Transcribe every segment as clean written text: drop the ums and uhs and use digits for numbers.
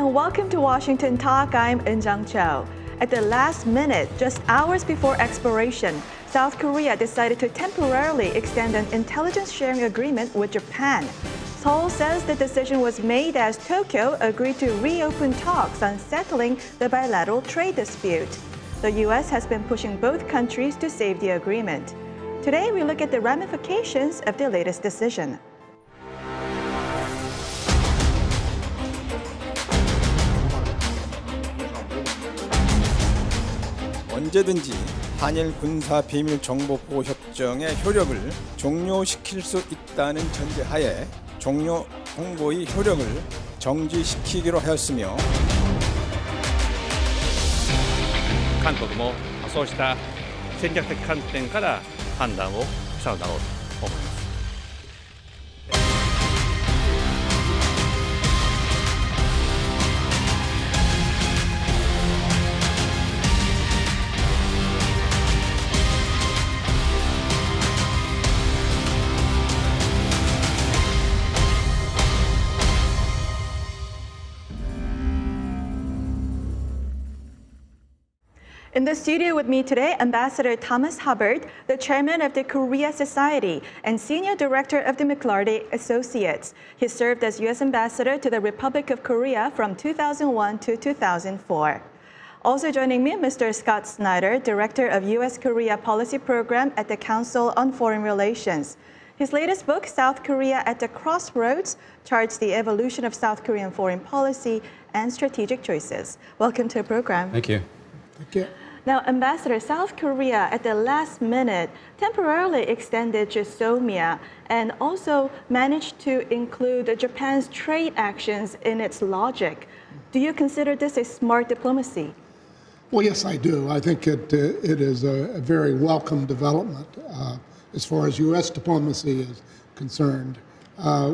and welcome to Washington Talk. I'm Eun Cho. At the last minute, just hours before expiration, South Korea decided to temporarily extend an intelligence sharing agreement with Japan. Seoul says the decision was made as Tokyo agreed to reopen talks on settling the bilateral trade dispute. The U.S. has been pushing both countries to save the agreement. Today, we look at the ramifications of the latest decision. 언제든지 한일 군사 비밀 정보 보호 협정의 효력을 종료시킬 수 있다는 전제하에 종료 통보의 효력을 정지시키기로 하였으며 韓国もそうした戦略的観点から判断をしたのだろうと思います。 In the studio with me today, Ambassador Thomas Hubbard, the chairman of the Korea Society and senior director of the McLarty Associates. He served as U.S. ambassador to the Republic of Korea from 2001 to 2004. Also joining me, Mr. Scott Snyder, director of U.S.-Korea Policy Program at the Council on Foreign Relations. His latest book, South Korea at the Crossroads, charts the evolution of South Korean foreign policy and strategic choices. Welcome to the program. Thank you. Thank you. Now, Ambassador, South Korea at the last minute temporarily extended Jisomia and also managed to include Japan's trade actions in its logic. Do you consider this a smart diplomacy? Well, yes, I do. I think it is a very welcome development as far as U.S. diplomacy is concerned.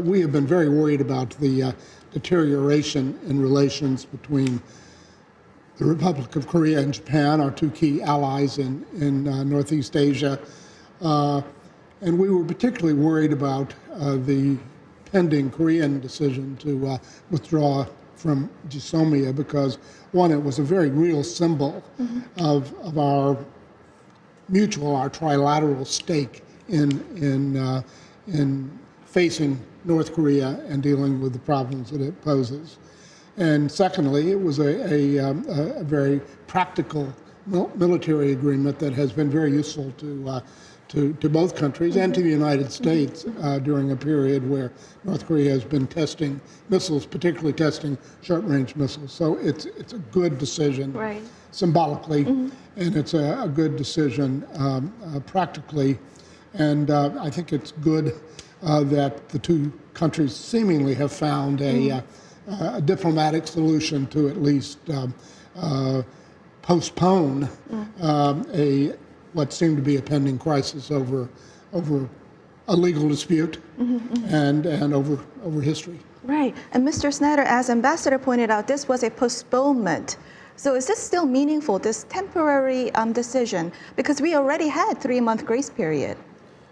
We have been very worried about the deterioration in relations between the Republic of Korea and Japan, our two key allies in Northeast Asia. And we were particularly worried about the pending Korean decision to withdraw from Jisomia because, one, it was a very real symbol of our mutual, our trilateral stake in facing North Korea and dealing with the problems that it poses. And secondly, it was a very practical military agreement that has been very useful to both countries and to the United States during a period where North Korea has been testing missiles, particularly testing short-range missiles. So it's a good decision Right. symbolically, and it's a good decision practically. And I think it's good that the two countries seemingly have found a diplomatic solution to at least postpone what seemed to be a pending crisis over a legal dispute and over history. Right. And Mr. Snyder, as Ambassador pointed out, this was a postponement. So is this still meaningful, this temporary decision? Because we already had 3-month grace period.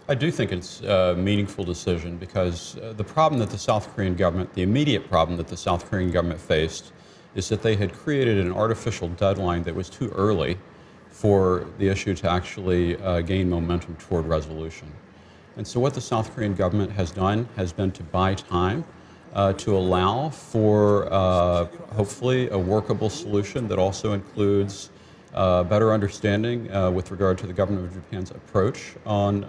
I do think it's a meaningful decision because the problem that the South Korean government, the immediate problem that the South Korean government faced is that they had created an artificial deadline that was too early for the issue to actually gain momentum toward resolution. And so what the South Korean government has done has been to buy time to allow for hopefully a workable solution that also includes better understanding with regard to the government of Japan's approach on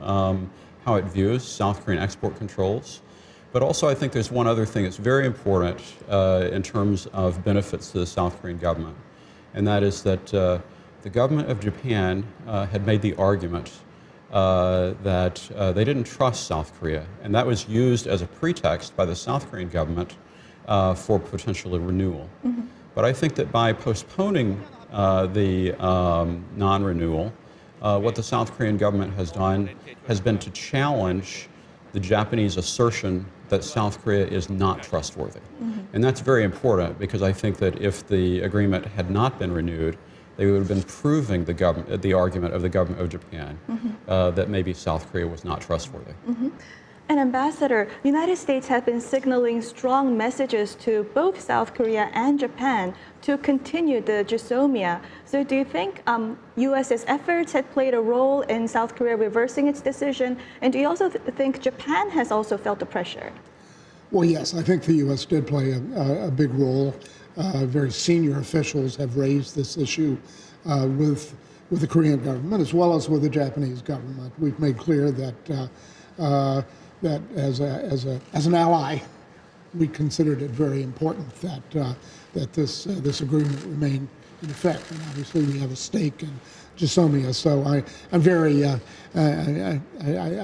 how it views South Korean export controls. But also I think there's one other thing that's very important in terms of benefits to the South Korean government, and that is that the government of Japan had made the argument that they didn't trust South Korea, and that was used as a pretext by the South Korean government for potential renewal. But I think that by postponing the non-renewal, what the South Korean government has done has been to challenge the Japanese assertion that South Korea is not trustworthy. And that's very important because I think that if the agreement had not been renewed, they would have been proving the argument of the government of Japan that maybe South Korea was not trustworthy. And Ambassador, the United States has been signaling strong messages to both South Korea and Japan to continue the Jisomia. So do you think U.S.'s efforts had played a role in South Korea reversing its decision? And do you also think Japan has also felt the pressure? Well, yes, I think the U.S. did play a big role. Very senior officials have raised this issue with the Korean government as well as with the Japanese government. We've made clear that that as an ally, we considered it very important that this agreement remain in effect. And obviously, we have a stake in Jisomia. So I'm very I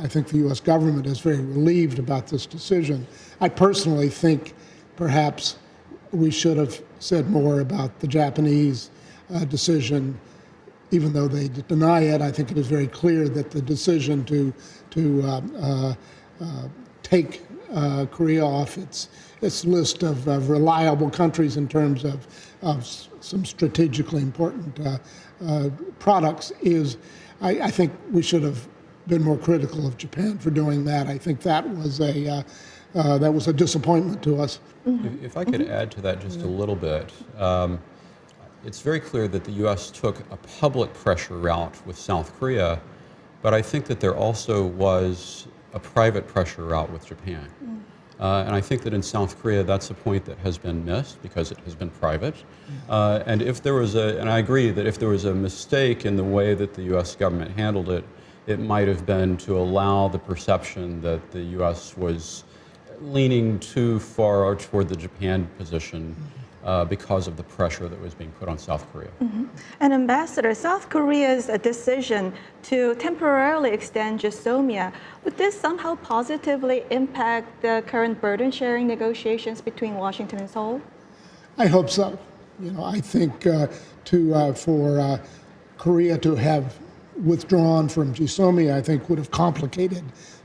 think the U.S. government is very relieved about this decision. I personally think perhaps we should have said more about the Japanese decision. Even though they deny it, I think it is very clear that the decision to take Korea off its list of reliable countries in terms of some strategically important products is, I think we should have been more critical of Japan for doing that. I think that was a disappointment to us. If I could add to that just a little bit. It's very clear that the U.S. took a public pressure route with South Korea, but I think that there also was a private pressure route with Japan. And I think that in South Korea, that's a point that has been missed because it has been private. And if there was and I agree that if there was a mistake in the way that the U.S. government handled it, it might have been to allow the perception that the U.S. was leaning too far toward the Japan position. Because of the pressure that was being put on South Korea. And Ambassador, South Korea's decision to temporarily extend Jisomia, would this somehow positively impact the current burden-sharing negotiations between Washington and Seoul? I hope so. I think for Korea to have withdrawn from Jisomia, I think would have complicated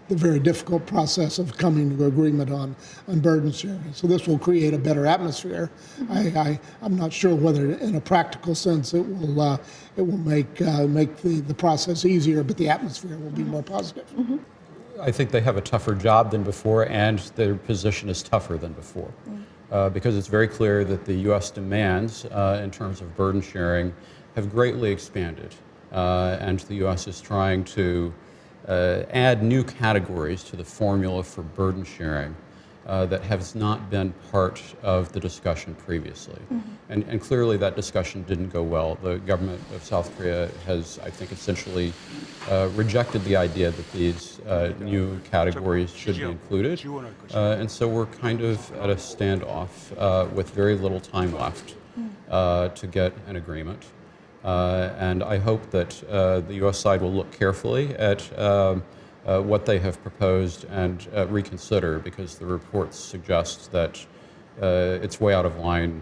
the very difficult process of coming to agreement on burden sharing. So this will create a better atmosphere. I'm not sure whether, in a practical sense, it will make the process easier, but the atmosphere will be more positive. I think they have a tougher job than before, and their position is tougher than before, because it's very clear that the U.S. demands, in terms of burden sharing, have greatly expanded, and the U.S. is trying to add new categories to the formula for burden sharing that has not been part of the discussion previously. And clearly that discussion didn't go well. The government of South Korea has, I think, essentially rejected the idea that these new categories should be included. And so we're kind of at a standoff with very little time left to get an agreement. And I hope that the U.S. side will look carefully at what they have proposed and reconsider, because the reports suggest that it's way out of line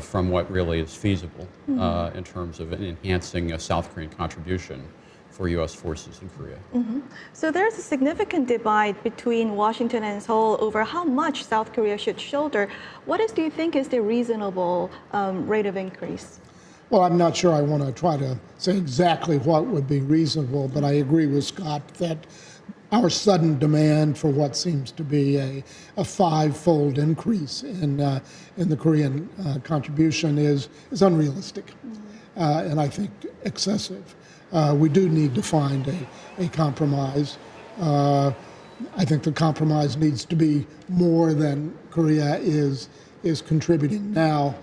from what really is feasible in terms of enhancing a South Korean contribution for U.S. forces in Korea. So there's a significant divide between Washington and Seoul over how much South Korea should shoulder. What do you think is the reasonable rate of increase? Well, I'm not sure I want to try to say exactly what would be reasonable, but I agree with Scott that our sudden demand for what seems to be a five-fold increase in the Korean contribution is unrealistic, and I think excessive. We do need to find a compromise. I think the compromise needs to be more than Korea is contributing now.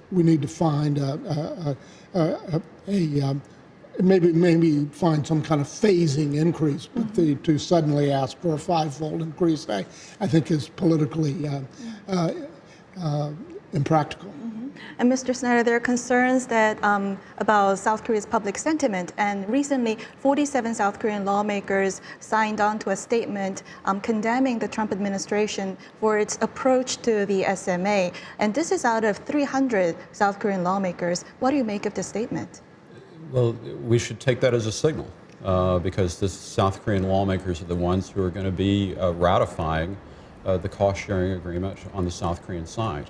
We need to find maybe find some kind of phasing increase, but to suddenly ask for a five-fold increase, I think is politically impractical. And Mr. Snyder, there are concerns that about South Korea's public sentiment, and recently 47 South Korean lawmakers signed on to a statement condemning the Trump administration for its approach to the SMA. And this is out of 300 South Korean lawmakers. What do you make of this statement? Well, we should take that as a signal, because the South Korean lawmakers are the ones who are going to be ratifying the cost-sharing agreement on the South Korean side.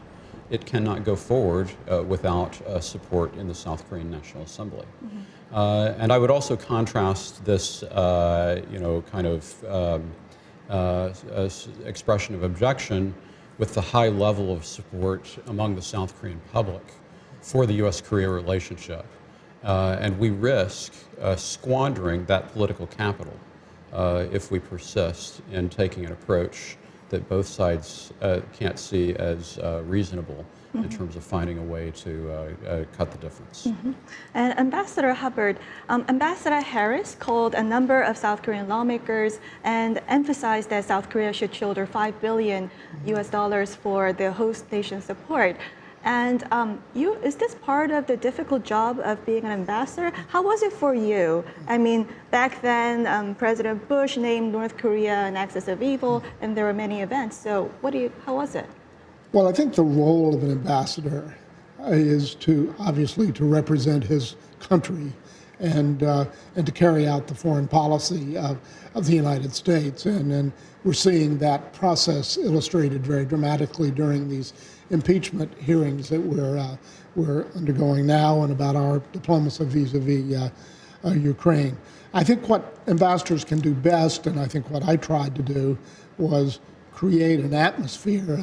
It cannot go forward without support in the South Korean National Assembly. And I would also contrast this, kind of expression of objection with the high level of support among the South Korean public for the U.S.-Korea relationship. And we risk squandering that political capital if we persist in taking an approach that both sides can't see as reasonable in terms of finding a way to cut the difference. And Ambassador Hubbard, Ambassador Harris called a number of South Korean lawmakers and emphasized that South Korea should shoulder $5 billion for the host nation support. And is this part of the difficult job of being an ambassador? How was it for you? I mean, back then, President Bush named North Korea an axis of evil, and there were many events. So how was it? Well, I think the role of an ambassador is obviously to represent his country and to carry out the foreign policy of the United States. And we're seeing that process illustrated very dramatically during these impeachment hearings that we're undergoing now and about our diplomacy vis-a-vis Ukraine. I think what ambassadors can do best, and I think what I tried to do, was create an atmosphere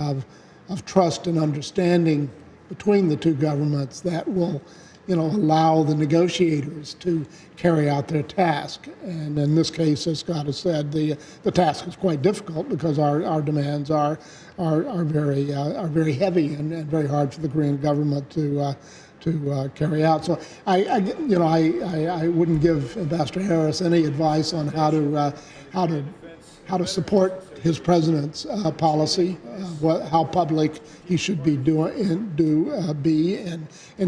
of trust and understanding between the two governments that will, allow the negotiators to carry out their task. And in this case, as Scott has said, the task is quite difficult because our demands are very heavy and very hard for the Korean government to carry out. So I wouldn't give Ambassador Harris any advice on how to support his president's policy, how public he should be in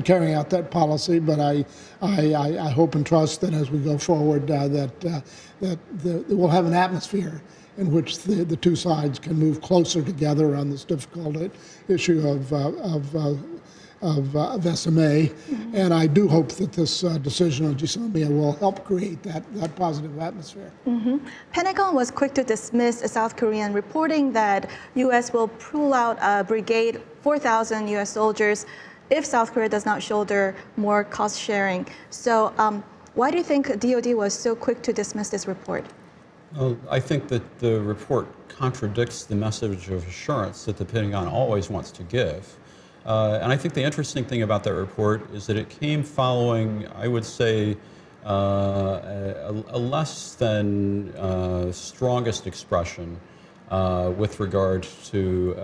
carrying out that policy. But I hope and trust that as we go forward, that we'll have an atmosphere in which the two sides can move closer together on this difficult issue of SMA, and I do hope that this decision of Jisomiya will help create that positive atmosphere. Pentagon was quick to dismiss South Korean reporting that U.S. will pull out a brigade, 4,000 U.S. soldiers, if South Korea does not shoulder more cost sharing. So why do you think DoD was so quick to dismiss this report? Well, I think that the report contradicts the message of assurance that the Pentagon always wants to give. And I think the interesting thing about that report is that it came following, I would say, a less than strongest expression with regard to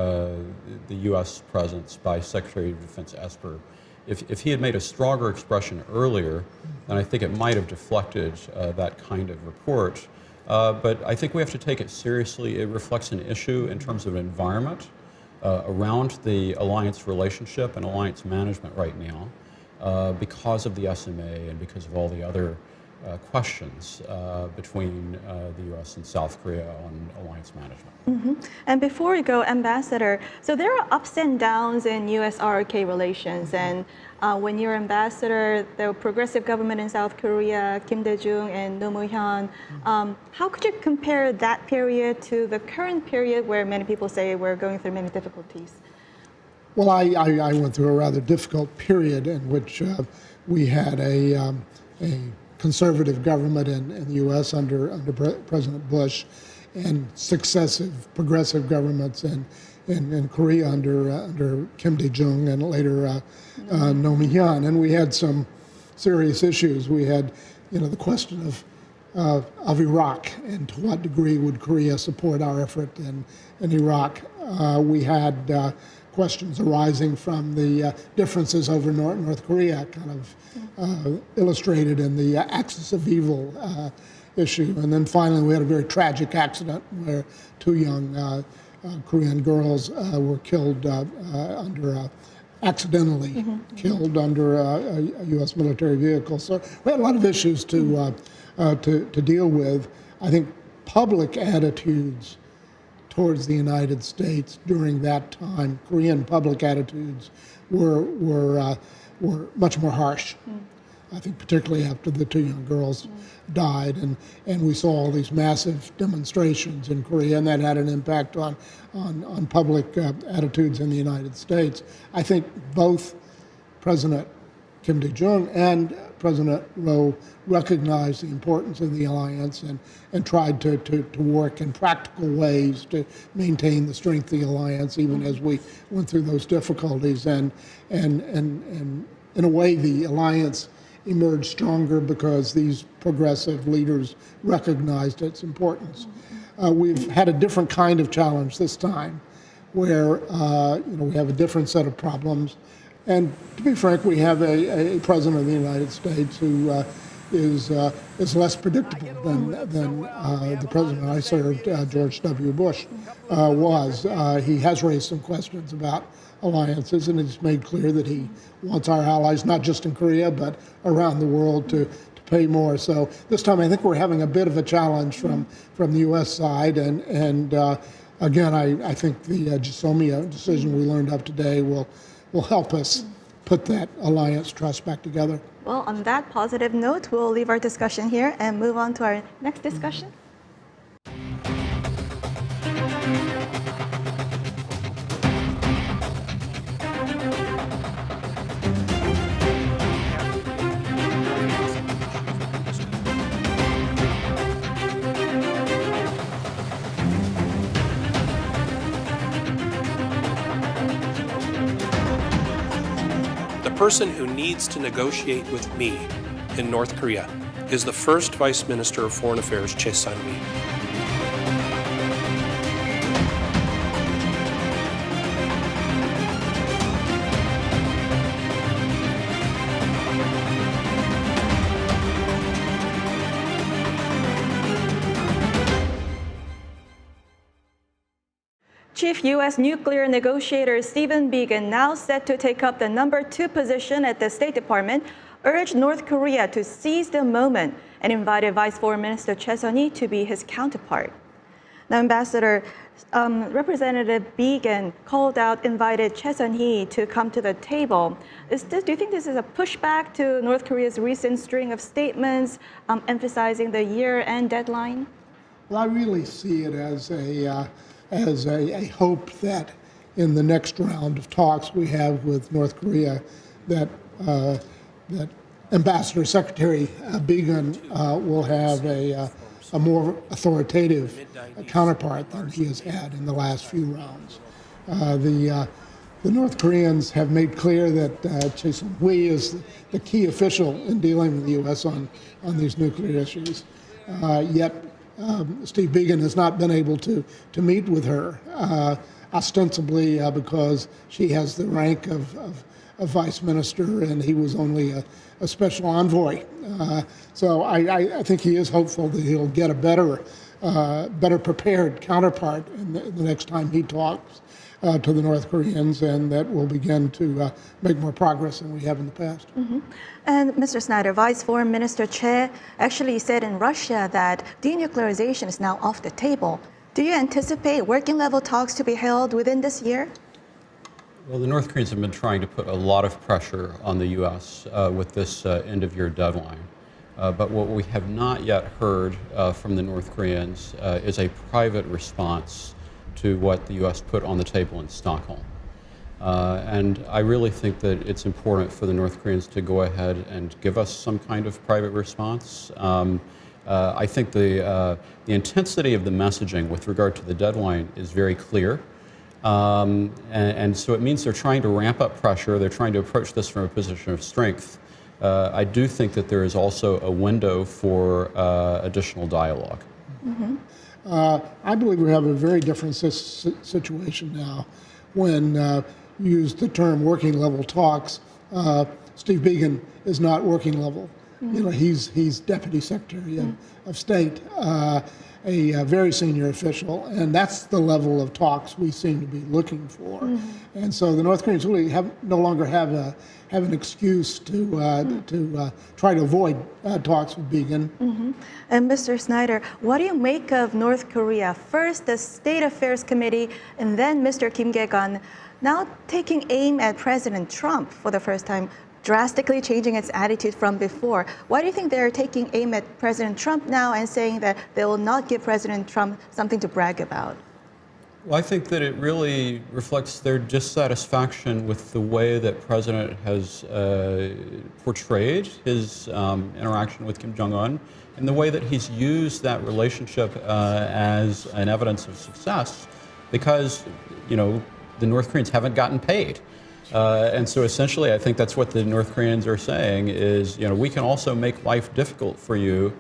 the U.S. presence by Secretary of Defense Esper. If he had made a stronger expression earlier, then I think it might have deflected that kind of report. But I think we have to take it seriously. It reflects an issue in terms of environment around the alliance relationship and alliance management right now because of the SMA and because of all the other questions between the U.S. and South Korea on alliance management. And before we go, Ambassador, so there are ups and downs in U.S.-ROK relations. And when you're ambassador, the progressive government in South Korea, Kim Dae-jung and Roh Moo-hyun, how could you compare that period to the current period where many people say we're going through many difficulties? Well, I went through a rather difficult period in which we had a conservative government in the U.S. under President Bush, and successive progressive governments in Korea under Kim Dae-jung and later Roh Moo-hyun. And we had some serious issues. We had, the question of Iraq and to what degree would Korea support our effort in Iraq. We had questions arising from the differences over North Korea, kind of illustrated in the axis of evil issue. And then finally, we had a very tragic accident where two young Korean girls were killed accidentally killed under a U.S. military vehicle. So we had a lot of issues to deal with. I think public attitudes towards the United States during that time, Korean public attitudes were much more harsh. I think particularly after the two young girls died, and we saw all these massive demonstrations in Korea, and that had an impact on public attitudes in the United States. I think both President Kim Dae-jung and President Rowe recognized the importance of the alliance and tried to work in practical ways to maintain the strength of the alliance, even as we went through those difficulties. And in a way, the alliance emerged stronger because these progressive leaders recognized its importance. We've had a different kind of challenge this time, where we have a different set of problems. And to be frank, we have a president of the United States who is less predictable than the president I served, George W. Bush, was. He has raised some questions about alliances, and it's made clear that he wants our allies, not just in Korea, but around the world, to pay more. So this time I think we're having a bit of a challenge from the U.S. side, and again, I think the Jisomiya decision we learned of today will help us put that alliance trust back together. Well, on that positive note, we'll leave our discussion here and move on to our next discussion. The person who needs to negotiate with me in North Korea is the first Vice Minister of Foreign Affairs, Choi Sun-mi. Chief U.S. nuclear negotiator Stephen Biegun, now set to take up the #2 position at the State Department, urged North Korea to seize the moment and invited Vice Foreign Minister Choi Sun-mi to be his counterpart. Now, Ambassador, Representative Biegun invited Choi Sun-mi to come to the table. Do you think this is a pushback to North Korea's recent string of statements emphasizing the year-end deadline? Well, I really see it as a hope that in the next round of talks we have with North Korea, that Ambassador Secretary Biegun will have a more authoritative counterpart than he has had in the last few rounds. The North Koreans have made clear that Choi Sun-mi is the key official in dealing with the U.S. on these nuclear issues. Yet Steve Biegun has not been able to meet with her, ostensibly because she has the rank of vice minister and he was only a special envoy. So I think he is hopeful that he'll get a better prepared counterpart in the next time he talks to the North Koreans, and that will begin to make more progress than we have in the past. Mm-hmm. And Mr. Snyder, Vice Foreign Minister Che actually said in Russia that denuclearization is now off the table. Do you anticipate working level talks to be held within this year? Well, the North Koreans have been trying to put a lot of pressure on the U.S. With this end-of-year deadline. But what we have not yet heard from the North Koreans is a private response to what the U.S. put on the table in Stockholm. And I really think that it's important for the North Koreans to go ahead and give us some kind of private response. I think the intensity of the messaging with regard to the deadline is very clear. And so it means they're trying to ramp up pressure. They're trying to approach this from a position of strength. I do think that there is also a window for additional dialogue. Mm-hmm. I believe we have a very different situation now. When you use the term working level talks, Steve Biegun is not working level. Mm-hmm. You know, he's Deputy Secretary of State, a very senior official, and that's the level of talks we seem to be looking for. Mm-hmm. And so the North Koreans really no longer have an excuse to try to avoid talks with Biegun. Mm-hmm. And Mr. Snyder, what do you make of North Korea? First, the State Affairs Committee, and then Mr. Kim Gae-gun, now taking aim at President Trump for the first time, drastically changing its attitude from before. Why do you think they're taking aim at President Trump now and saying that they will not give President Trump something to brag about? Well, I think that it really reflects their dissatisfaction with the way that President has portrayed his interaction with Kim Jong-un and the way that he's used that relationship as an evidence of success because, you know, the North Koreans haven't gotten paid. And so essentially, I think that's what the North Koreans are saying is, you know, we can also make life difficult for you,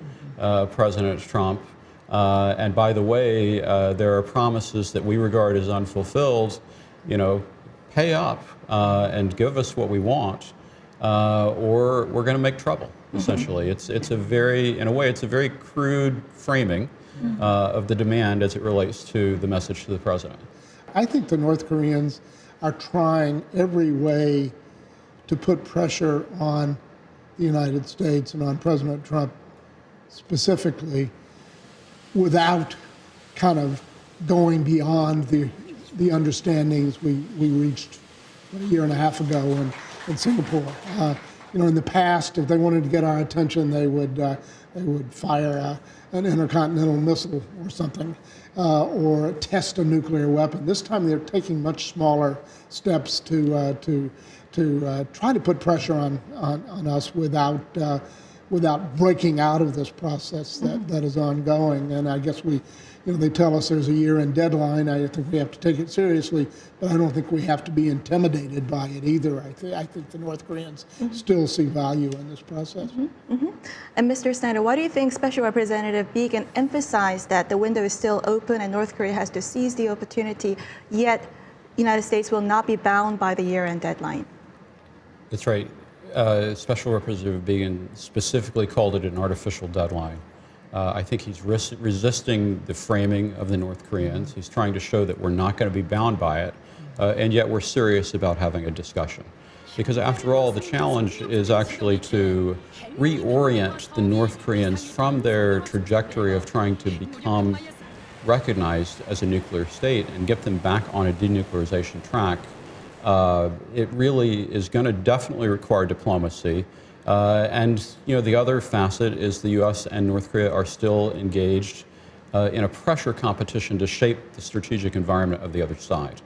President Trump. And by the way, there are promises that we regard as unfulfilled. You know, pay up and give us what we want, or we're going to make trouble. Essentially, it's a very, in a way, it's a very crude framing of the demand as it relates to the message to the president. I think the North Koreans are trying every way to put pressure on the United States and on President Trump specifically without kind of going beyond the understandings we reached a year and a half ago in Singapore. You know, in the past, if they wanted to get our attention, they would fire an intercontinental missile or something, or test a nuclear weapon. This time, they're taking much smaller steps to try to put pressure on us without breaking out of this process that is ongoing. And I guess they tell us there's a year-end deadline. I think we have to take it seriously, but I don't think we have to be intimidated by it either. I think the North Koreans still see value in this process. And Mr. Snyder, why do you think Special Representative Began emphasized that the window is still open and North Korea has to seize the opportunity, yet the United States will not be bound by the year-end deadline? That's right. Special Representative Began specifically called it an artificial deadline. I think he's resisting the framing of the North Koreans. He's trying to show that we're not going to be bound by it, and yet we're serious about having a discussion. Because after all, the challenge is actually to reorient the North Koreans from their trajectory of trying to become recognized as a nuclear state and get them back on a denuclearization track. It really is going to definitely require diplomacy. And you know, the other facet is the U.S. and North Korea are still engaged in a pressure competition to shape the strategic environment of the other side.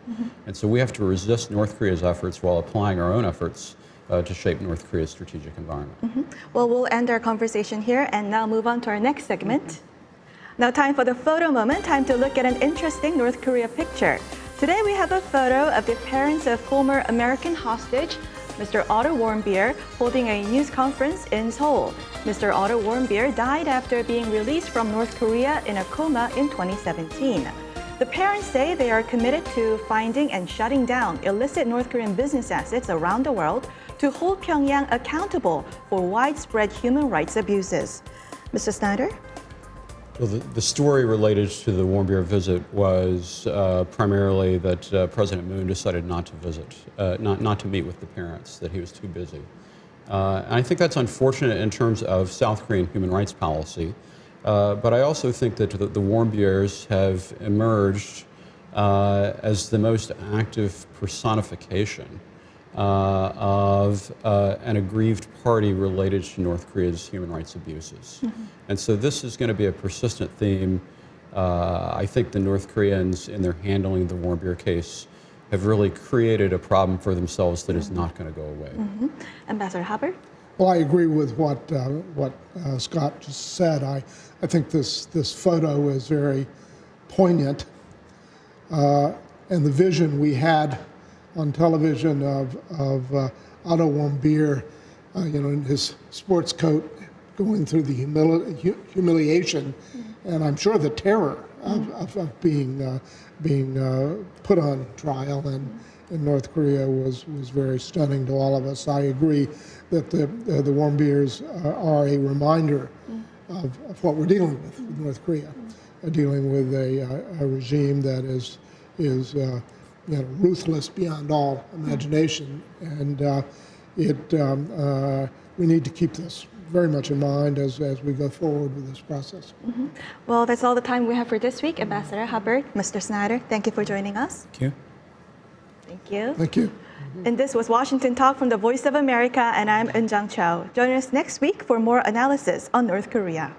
And so we have to resist North Korea's efforts while applying our own efforts to shape North Korea's strategic environment. Well, we'll end our conversation here and now move on to our next segment. Now time for the photo moment, time to look at an interesting North Korea picture. Today we have a photo of the parents of former American hostage Mr. Otto Warmbier holding a news conference in Seoul. Mr. Otto Warmbier died after being released from North Korea in a coma in 2017. The parents say they are committed to finding and shutting down illicit North Korean business assets around the world to hold Pyongyang accountable for widespread human rights abuses. Mr. Snyder? Well, the story related to the Warmbier visit was primarily that President Moon decided not to visit, not to meet with the parents, that he was too busy. And I think that's unfortunate in terms of South Korean human rights policy. But I also think that the Warmbiers have emerged as the most active personification of an aggrieved party related to North Korea's human rights abuses. And so this is going to be a persistent theme. I think the North Koreans, in their handling the Warmbier case, have really created a problem for themselves that is not going to go away. Ambassador Hubbard? Well, I agree with what Scott just said. I think this photo is very poignant, and the vision we had on television of Otto Warmbier, in his sports coat, going through the humiliation, and I'm sure the terror of being put on trial in North Korea was very stunning to all of us. I agree that the Warmbiers are a reminder of what we're dealing with North Korea, dealing with a regime that is ruthless beyond all imagination, and we need to keep this very much in mind as we go forward with this process. Well, that's all the time we have for this week. Ambassador Hubbard, Mr. Snyder, thank you for joining us. Thank you. Thank you. Thank you. And this was Washington Talk from the Voice of America, and I'm Eunjang Cho. Join us next week for more analysis on North Korea.